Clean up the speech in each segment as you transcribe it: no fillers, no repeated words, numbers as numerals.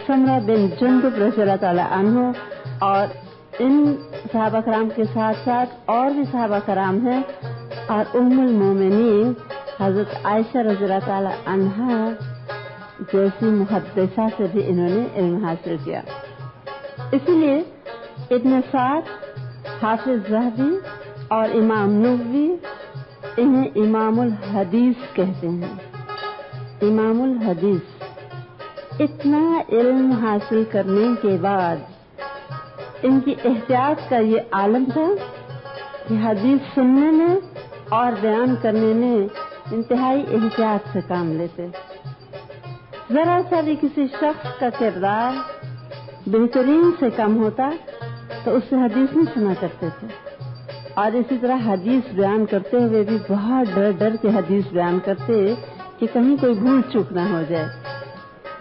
समरा बिन जुंदुब रज़ियल्लाहु ताला अन्हु और इन सहाबा कराम के साथ साथ और भी सहाबा कराम हैं और उम्मुल मोमिनीन हजरत आयशा रज़ियल्लाहु ताला अन्हा जैसी मुहद्दिसा से भी इन्होंने इल्म हासिल किया। इसलिए इब्न साद, हाफिज ज़हबी और इमाम नववी इन्हें इमामुल हदीस कहते हैं। इमामुल हदीस। इतना इल्म हासिल करने के बाद इनकी एहतियात का ये आलम था कि हदीस सुनने में और बयान करने में इंतहाई एहतियात से काम लेते। जरा सा भी किसी शख्स का किरदार बेहतरीन से कम होता तो उससे हदीस नहीं सुना करते थे। और इसी तरह हदीस बयान करते हुए भी बहुत डर डर के हदीस बयान करते कि कहीं कोई भूल चूक ना हो जाए।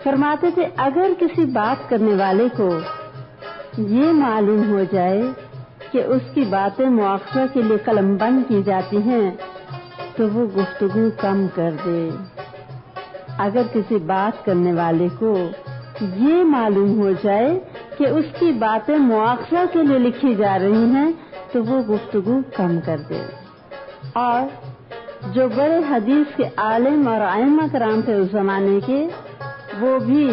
फरमाते थे अगर किसी बात करने वाले को ये मालूम हो जाए कि उसकी बातें मुआखजा के लिए कलमबंद की जाती हैं तो वो गुफ्तगू कम कर दे। अगर किसी बात करने वाले को ये मालूम हो जाए कि उसकी बातें मुआखजा के लिए लिखी जा रही हैं तो वो गुफ्तगू कम कर दे। और जो बड़े हदीस के आलिम और आइम्मा कराम थे उस जमाने के, वो भी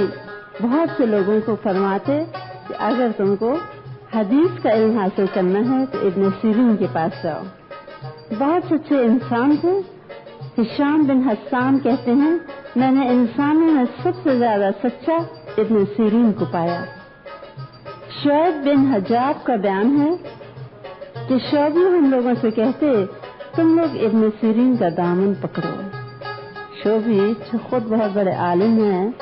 बहुत से लोगों को फरमाते कि अगर तुमको हदीस का इल्म हासिल करना है तो इब्न सीरीन के पास जाओ। बहुत सच्चे इंसान थे। हिशाम बिन हस्सान कहते हैं मैंने इंसानों में सबसे ज्यादा सच्चा इब्न सीरीन को पाया। शुएब बिन हजाब का बयान है कि शोबी हम लोगों से कहते तुम लोग इब्न सीरीन का दामन पकड़ो। शोबी जो खुद बहुत बड़े आलिम हैं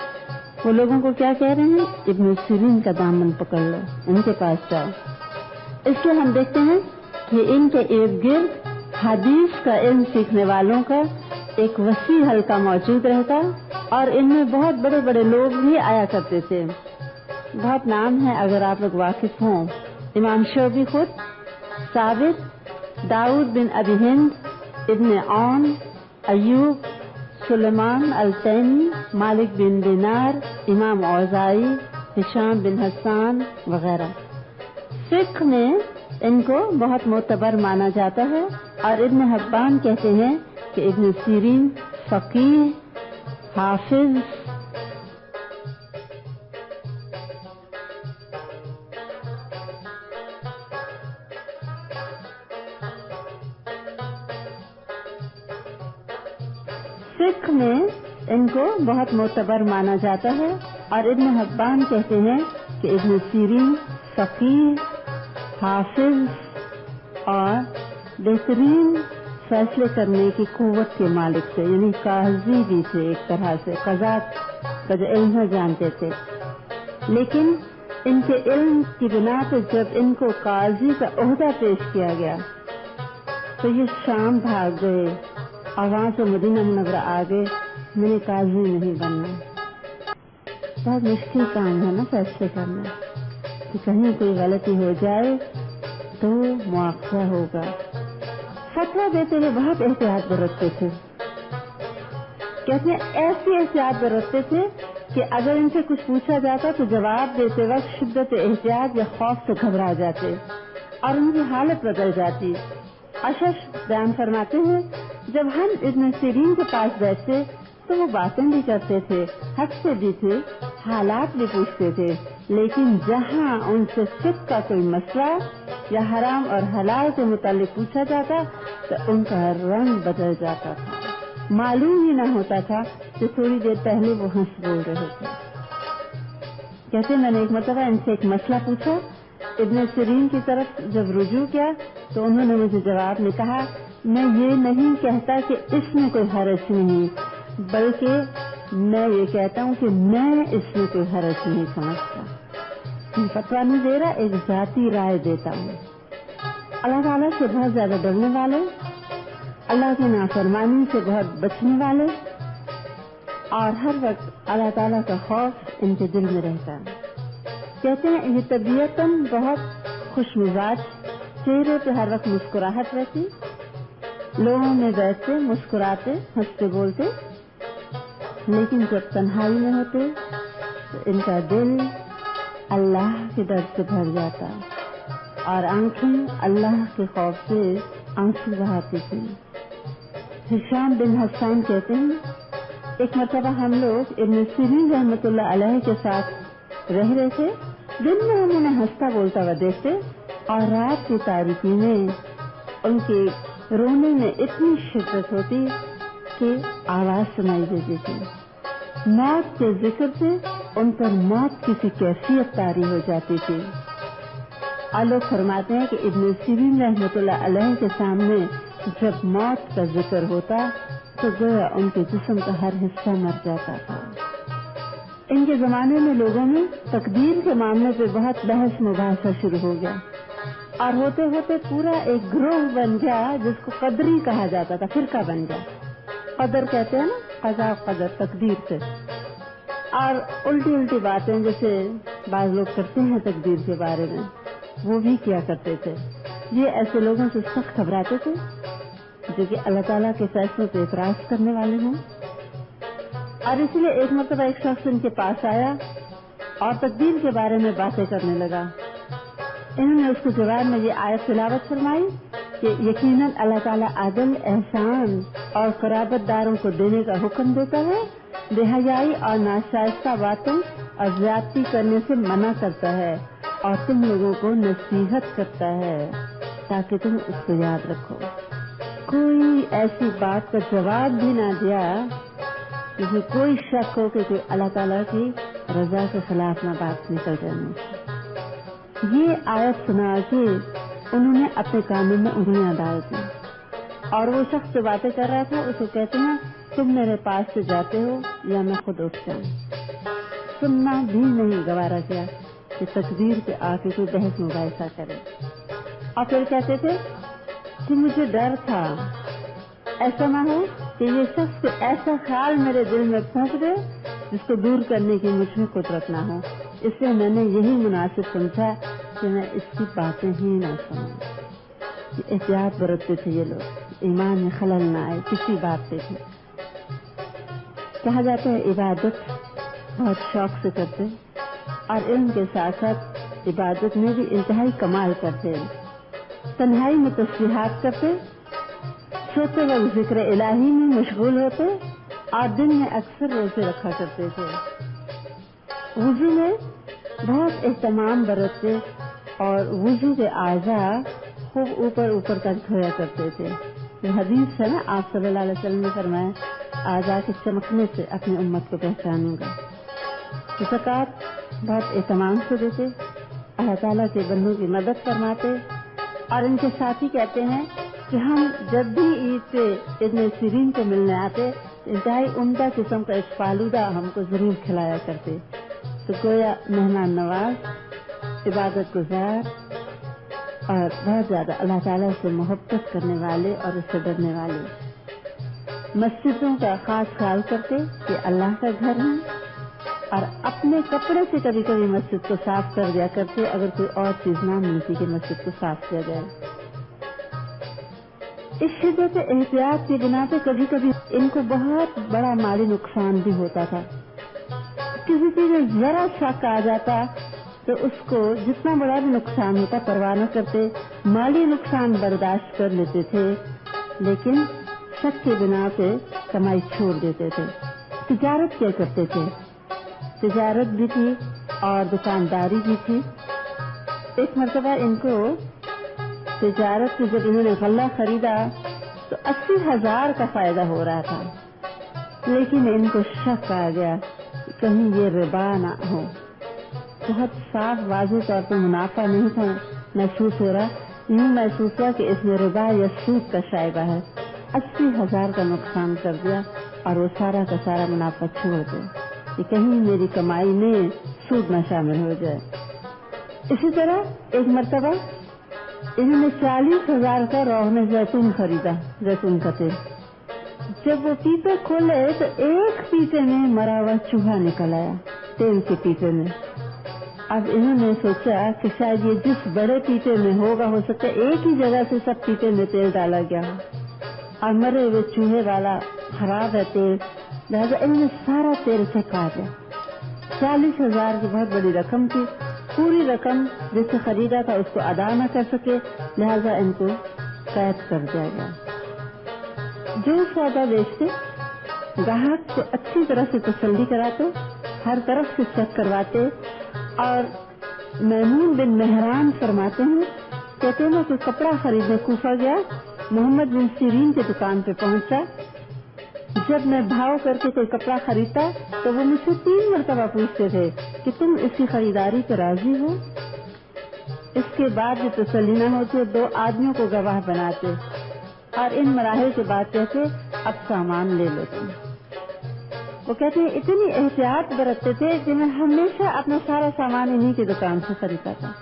वो लोगों को क्या कह रहे हैं, इब्न सीरीन का दामन पकड़ लो, उनके पास जाओ। इसलिए हम देखते हैं कि इनके इर्द गिर्द हदीस का इल्म सीखने वालों का एक वसी हल्का मौजूद रहता और इनमें बहुत बड़े बड़े लोग भी आया करते थे। बहुत नाम है अगर आप लोग वाकिफ हों। इमाम शोबी खुद, साबित, दाऊद बिन अबी हिंद, इब्न औन, अयूब, सुलेमान अल-तैमी, मालिक बिन दिनार, इमाम औज़ाई, हिशाम बिन हस्सान वगैरह। फिक्र में इनको बहुत मोतबर माना जाता है और इब्न हब्बान कहते हैं कि इब्न सीरीन फकीह, हाफिज फिक्र में इनको बहुत मोतबर माना जाता है और इब्न हब्बान कहते हैं कि इब्न सीरीन फकीह, हाफिज और बेहतरीन फैसले करने की कुव्वत के मालिक थे, यानी काजी भी थे, एक तरह से क़ज़ात का जो इल्म जानते थे। लेकिन इनके इल्म की बिना पे जब इनको काजी का ओहदा पेश किया गया तो ये शाम भाग गए और वहाँ से मदीना मुनव्वरा आ गए। मैंने काजी नहीं बनना। बहुत मुश्किल काम है ना फैसले करना कि कहीं कोई गलती हो जाए तो मुआवजा होगा। फतवा देते हुए बहुत एहतियात बरतते थे। कहते हैं ऐसी एहतियात बरतते थे कि अगर इनसे कुछ पूछा जाता तो जवाब देते वक्त शिद्दत एहतियात या खौफ से घबरा जाते और उनकी हालत बदल जाती। अशश बयान फरमाते हैं जब हम इब्न सीरीन के पास बैठते तो वो बातें भी करते थे, हंसते भी थे, हालात भी पूछते थे, लेकिन जहाँ उनसे फिक्र का कोई मसला या हराम और हलाल के मुतालिक पूछा जाता तो उनका रंग बदल जाता था। मालूम ही न होता था कि थोड़ी देर पहले वो हंस बोल रहे थे। कहते मैंने एक मरतबा इनसे एक मसला पूछा। इब्न सीरीन की तरफ जब रुजू किया तो उन्होंने मुझे जवाब में कहा मैं ये नहीं कहता कि इसमें कोई हरज नहीं, बल्कि मैं ये कहता हूँ कि मैं इसमें कोई हरज नहीं समझता। फतवा नहीं दे रहा, एक जाती राय देता हूँ। अल्लाह ताला से बहुत ज्यादा डरने वाले, अल्लाह की नाफरमानी से बहुत बचने वाले और हर वक्त अल्लाह ताला का खौफ इनके दिल में रहता है। कहते हैं ये तबीयतन बहुत खुश मिजाज, चेहरे पे हर वक्त मुस्कुराहट रहती, लोगों में बैठते मुस्कुराते हंसते बोलते, लेकिन जब तन्हाई में होते تو ان کا دل اللہ کے ڈر سے بھر جاتا اور آنکھیں اللہ کے خوف سے آنسو بہاتی تھیں۔ ہشام بن حسان کہتے ہیں ایک مرتبہ ہم لوگ ابن سیرین رحمۃ اللہ علیہ کے ساتھ رہ رہے تھے۔ دن میں ہم انہیں ہنستا بولتا ہوا دیکھتے اور رات کی تاریکی میں ان کے رونے میں اتنی شدت ہوتی کہ آواز سنائی دیتی تھی۔ موت کے ذکر سے ان پر موت کسی کیفیت طاری ہو جاتی تھی۔ اور لوگ فرماتے ہیں کہ ابن سیرین رحمۃ اللہ علیہ کے سامنے جب موت کا ذکر ہوتا تو گویا ان کے جسم کا ہر حصہ مر جاتا تھا۔ ان کے زمانے میں لوگوں میں تقدیر کے معاملے پہ بہت بحث مباحثہ شروع ہو گیا اور ہوتے ہوتے پورا ایک گروہ بن گیا جس کو قدری کہا جاتا تھا، فرقہ بن گیا۔ قدر کہتے ہیں نا، قضا قدر تقدیر سے، اور الٹی الٹی باتیں جیسے بعض لوگ کرتے ہیں تقدیر کے بارے میں وہ بھی کیا کرتے تھے۔ یہ ایسے لوگوں سے سخت گھبراتے تھے جو کہ اللہ تعالیٰ کے فیصلوں پہ اعتراض کرنے والے ہوں، اور اس لیے ایک مرتبہ ایک شخص ان کے پاس آیا اور تقدیر کے بارے میں باتیں کرنے لگا۔ انہوں نے اس کے جواب میں یہ آیت تلاوت فرمائی کہ یقیناً اللہ تعالیٰ عدل، احسان اور قرابت داروں کو دینے کا حکم دیتا ہے، بے حیائی اور ناشائستہ باتوں اور زیادتی کرنے سے منع کرتا ہے، اور تم لوگوں کو نصیحت کرتا ہے تاکہ تم اس کو یاد رکھو۔ کوئی ایسی بات کا جواب بھی نہ دیا جس میں کوئی شک ہو کہ کوئی اللہ تعالیٰ کی رضا کے خلاف نہ بات نکل جائے۔ یہ آیت سنا کے انہوں نے اپنے کانوں میں انگلیاں ڈال دی اور وہ شخص جو باتیں کر رہا تھا اسے کہتے ہیں تم میرے پاس سے جاتے ہو یا میں خود اٹھ جاؤں۔ سننا بھی نہیں گوارا کیا کہ تقدیر پہ آ کے کوئی بحث مباحثہ کرے، اور پھر کہتے تھے کہ مجھے ڈر تھا ایسا نہ ہو کہ یہ شخص کوئی ایسا خیال میرے دل میں پھونک دے جس کو دور کرنے کی مجھ میں قدرت نہ ہو، اس لیے میں نے یہی مناسب سمجھا کہ میں اس کی باتیں ہی نہ سنوں۔ احتیاط برتتے تھے یہ لوگ، ایمان میں خلل نہ آئے کسی بات پہ بھی۔ کہا جاتا ہے عبادت بہت شوق سے کرتے اور علم کے ساتھ ساتھ عبادت میں بھی انتہائی کمال کرتے، تنہائی میں تسبیحات کرتے، سوتے وقت ذکر الہی میں مشغول ہوتے اور دن میں اکثر روزے رکھا کرتے تھے۔ وضو میں بہت اہتمام برتتے اور وضو کے اعضاء خوب اوپر اوپر تک دھویا کرتے تھے۔ یہ حدیث ہے نا، آپ صلی اللہ علیہ وسلم نے فرمایا اعضاء کے چمکنے سے اپنی امت کو پہچانوں گا۔ زکوٰۃ بہت اہتمام سے دیتے، اللہ تعالیٰ کے بندوں کی مدد فرماتے، اور ان کے ساتھی کہتے ہیں کہ ہم جب بھی عید پہ ابن سیرین کو ملنے آتے انتہائی عمدہ قسم کا ایک فالودہ ہم کو ضرور کھلایا کرتے۔ تو گویا مہمان نواز، عبادت گزار اور بہت زیادہ اللہ تعالیٰ سے محبت کرنے والے اور اس سے ڈرنے والے۔ مسجدوں کا خاص خیال کرتے کہ اللہ کا گھر ہے، اور اپنے کپڑے سے کبھی کبھی مسجد کو صاف کر دیا کرتے اگر کوئی اور چیز نہ ملتی کہ مسجد کو صاف کیا جائے۔ اس شدت احتیاط کی بنا پہ کبھی کبھی ان کو بہت بڑا مالی نقصان بھی ہوتا تھا۔ کسی چیز میں ذرا شک آ جاتا تو اس کو جتنا بڑا بھی نقصان ہوتا پرواہ نہ کرتے، مالی نقصان برداشت کر لیتے تھے، لیکن شک کی بنا پہ کمائی چھوڑ دیتے تھے۔ تجارت کیا کرتے تھے، تجارت بھی تھی اور دکانداری بھی تھی۔ ایک مرتبہ ان کو تجارت سے جب انہوں نے غلہ خریدا تو 80,000 کا فائدہ ہو رہا تھا، لیکن ان کو شک آ گیا کہ کہیں یہ ربا نہ ہو۔ بہت صاف واضح طور پر منافع نہیں تھا محسوس ہو رہا، یوں محسوس ہوا کہ اس میں ربا یا سود کا شائبہ ہے۔ 80,000 کا نقصان کر دیا اور وہ سارا کا سارا منافع چھوڑ دیا کہ کہیں میری کمائی میں سود نہ شامل ہو جائے۔ اسی طرح ایک مرتبہ انہوں نے 40,000 کا روغن زیتون خریدا، زیتون کا تیل۔ جب وہ پیپے کھولے تو ایک پیپے میں مرا ہوا چوہا نکل آیا تیل کے پیپے میں۔ اب انہوں نے سوچا کہ شاید یہ جس بڑے پیپے میں ہوگا، ہو سکتا ہے ایک ہی جگہ سے سب پیپے میں تیل ڈالا گیا اور مرے ہوئے چوہے والا خراب ہے تیل، لہٰذا انہوں نے سارا تیل پھینکا دیا۔ 40,000 की बहुत बड़ी रकम थी। पूरी रकम जिससे खरीदा था उसको अदा न कर सके, लिहाजा इनको कैद कर दिया गया। जो सौदा बेचते ग्राहक को अच्छी तरह से तसल्ली कराते, हर तरफ से चेक करवाते, और मैमून बिन मेहरान फरमाते हैं, कहते हैं कि कपड़ा खरीदने कूफा गया, मोहम्मद बिन सीरीन की दुकान पे पहुंचा। जब मैं भाव करके कोई कपड़ा खरीदता तो वो मुझसे 3 मरतबा पूछते थे कि तुम इसकी खरीदारी पर राजी हो। इसके बाद जो तसल्ली न होती 2 आदमियों को गवाह बनाते और इन मराहिल के बाद कहते अब सामान ले लो तुम। वो कहते हैं इतनी एहतियात बरतते थे कि मैं हमेशा अपना सारा सामान इन्हीं की दुकान से खरीदता था।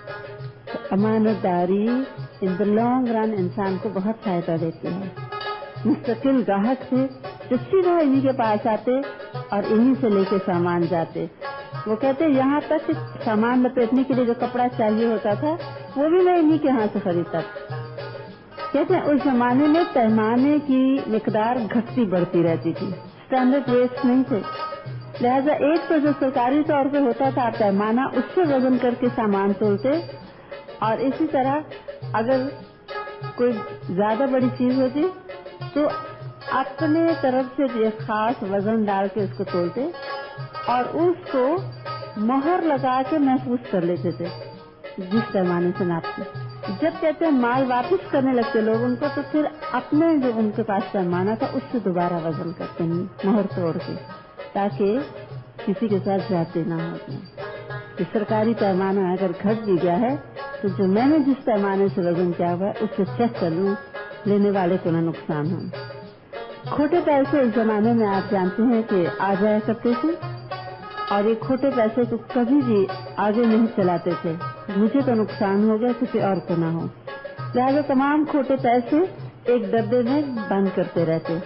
तो अमानतदारी इन द लॉन्ग रन इंसान को बहुत फायदा देती है। मुस्तकिल ग्राहक थे जो सीधा इन्हीं के पास आते और इन्हीं से लेके सामान जाते। वो कहते यहाँ तक कि सामान लपेटने के लिए जो कपड़ा चाहिए होता था वो भी मैं इन्हीं के यहाँ से खरीदता था। कहते हैं उस जमाने में पैमाने की मिकदार घटती बढ़ती रहती थी, स्टैंडर्ड रेट्स नहीं थे, लिहाजा एक तो जो सरकारी तौर पे होता था पैमाना उससे वजन करके सामान तोलते, और इसी तरह अगर कोई ज्यादा बड़ी चीज होती तो अपने तरफ से एक खास वजन डाल के उसको तोलते और उसको मोहर लगा के महफूज कर लेते थे जिस पैमाने से नापते। जब कहते हैं माल वापस करने लगते लोग उनको, तो फिर अपने जो उनके पास पैमाना था उससे दोबारा वजन करते हैं मोहर तोड़ के, ताकि किसी के साथ ज्यादती ना हो। कि सरकारी पैमाना अगर घट भी गया है तो जो मैंने जिस पैमाने से वजन किया हुआ है उससे चेक कर लूं, लेने वाले को न नुकसान हो। खोटे पैसे इस जमाने में आप जानते हैं कि आ जाया करते थे, और ये खोटे पैसे को कभी भी आगे नहीं चलाते थे, मुझे तो नुकसान हो गया किसी और को ना हो, लिहाजा तमाम खोटे पैसे एक डब्बे में बंद करते रहते।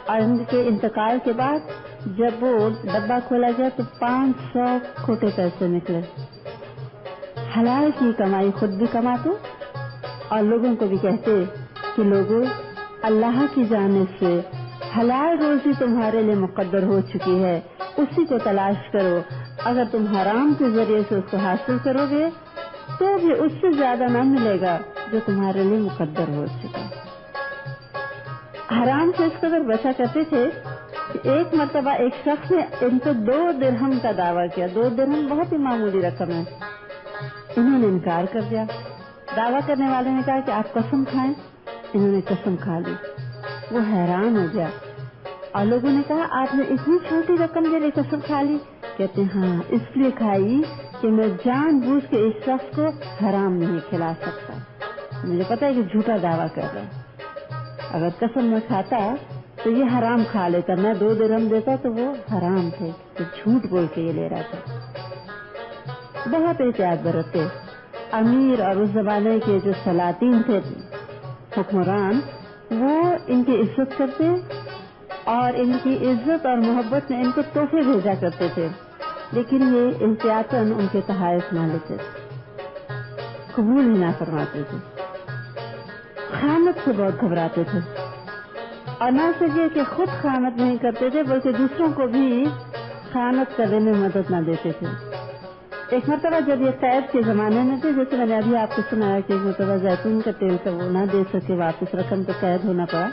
और इनके इंतकाल के बाद जब वो डब्बा खोला गया तो 500 खोटे पैसे निकले। हलाल की कमाई खुद भी कमाते और लोगों को भी कहते कि लोगों, अल्लाह की जानिब से हलाल रोजी तुम्हारे लिए मुकद्दर हो चुकी है, उसी को तलाश करो। अगर तुम हराम के जरिए से उसको हासिल करोगे तो भी उससे ज्यादा न मिलेगा जो तुम्हारे लिए मुकद्दर हो चुका। हराम से इस कदर बचा करते थे कि एक मर्तबा एक शख्स ने इनको 2 दिरहम का दावा किया। 2 दिरहम बहुत ही मामूली रकम है। इन्होंने इनकार कर दिया। दावा करने वाले ने कहा कि आप कसम खाएं। इन्होंने कसम खा ली। वो हैरान हो गया और लोगों ने कहा आपने इतनी छोटी रकम के लिए कसम खा ली? कहते हाँ, इसलिए खाई कि मैं जानबूझ के इस शख्स को हराम नहीं खिला सकता। मुझे पता है कि झूठा दावा कर रहा है। अगर कसम न खाता तो ये हराम खा लेता, मैं 2 दिरहम देता तो वो हराम थे, तो झूठ बोल के ये ले रहा था। बहुत एहतियात बरतते अमीर और उस जमाने के जो सलातीन थे हुक्मरान, वो इनकी इज्जत करते और इनकी इज्जत और मोहब्बत में इनको तोहफे भेजा करते थे, लेकिन ये एहतियातन उनके तहाइफ न लेते, कबूल ही ना फरमाते थे। खानत से बहुत घबराते थे और न सके कि खुद खानत नहीं करते थे बल्कि दूसरों को भी खानत करने में मदद न देते थे। एक मरतबा जब ये कैद के जमाने में थे, जैसे मैंने अभी आपको सुनाया कि एक मरतबा जैतून का तेल का वो न दे सके वापस रकम तो कैद होना पड़ा।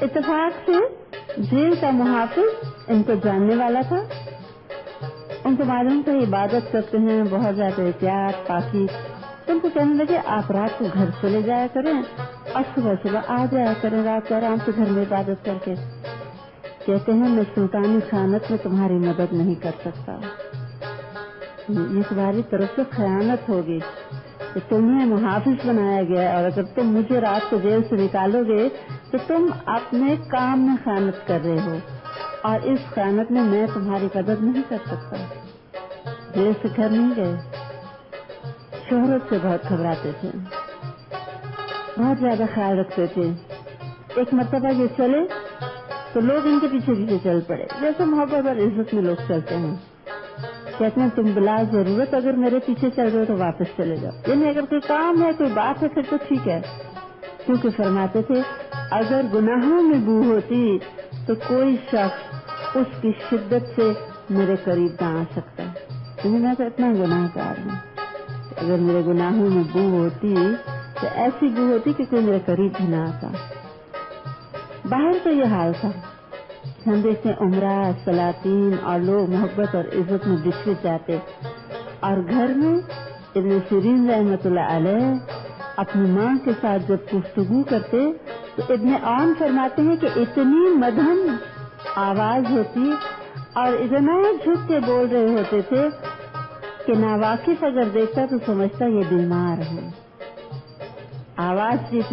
इत्तेफाक से जेल का मुहाफिज इनको जानने वाला था। उनको मालूम था इबादत करते हैं, बहुत ज्यादा एहतियात पाकी। उनको कहने लगे आप रात को घर चले जाया करें और सुबह सुबह आ जाया करें रात को आराम से घर में इबादत करके। कहते हैं मैं सुल्तानी खानत में तुम्हारी मदद नहीं कर सकता, ये तुम्हारी तरफ से खयानत होगी कि तुम्हें मुहाफिज बनाया गया और अगर तुम मुझे रात को जेल से निकालोगे तो तुम अपने काम में खानत कर रहे हो और इस खानत में मैं तुम्हारी मदद नहीं कर सकता। जेल से घर नहीं गए। शोहरत से बहुत घबराते थे, बहुत ज्यादा ख्याल रखते थे। एक मर्तबा ये चले तो लोग इनके पीछे पीछे चल पड़े, जैसे मोहब्बत और इज्जत में लोग चलते हैं। कहते हैं तुम बिला जरूरत अगर मेरे पीछे चल रहे हो तो वापस चले जाओ, यानी अगर कोई काम है कोई बात है फिर तो ठीक है। क्योंकि फरमाते थे अगर गुनाहों में बू होती तो कोई शख्स उसकी शिद्दत से मेरे करीब ना आ सकता, क्योंकि मैं तो इतना गुनाहगार हूँ। अगर मेरे गुनाहों में बू होती तो ऐसी बू होती कि कोई मेरे करीब भी ना आता। बाहर तो ये हाल था, हम देखते उमरा, सलातीन और लोग मोहब्बत और इज्जत में बिछड़ जाते, और घर में इब्न सीरीन रहमतुल्लाह अलैह अपनी माँ के साथ जब गुफ्तगू करते तो इब्न औन फरमाते हैं कि इतनी मधुर आवाज होती और इतना झुक के बोल रहे होते थे कि नावाकिफ अगर देखता तो समझता ये बीमार है। आवाज जितनी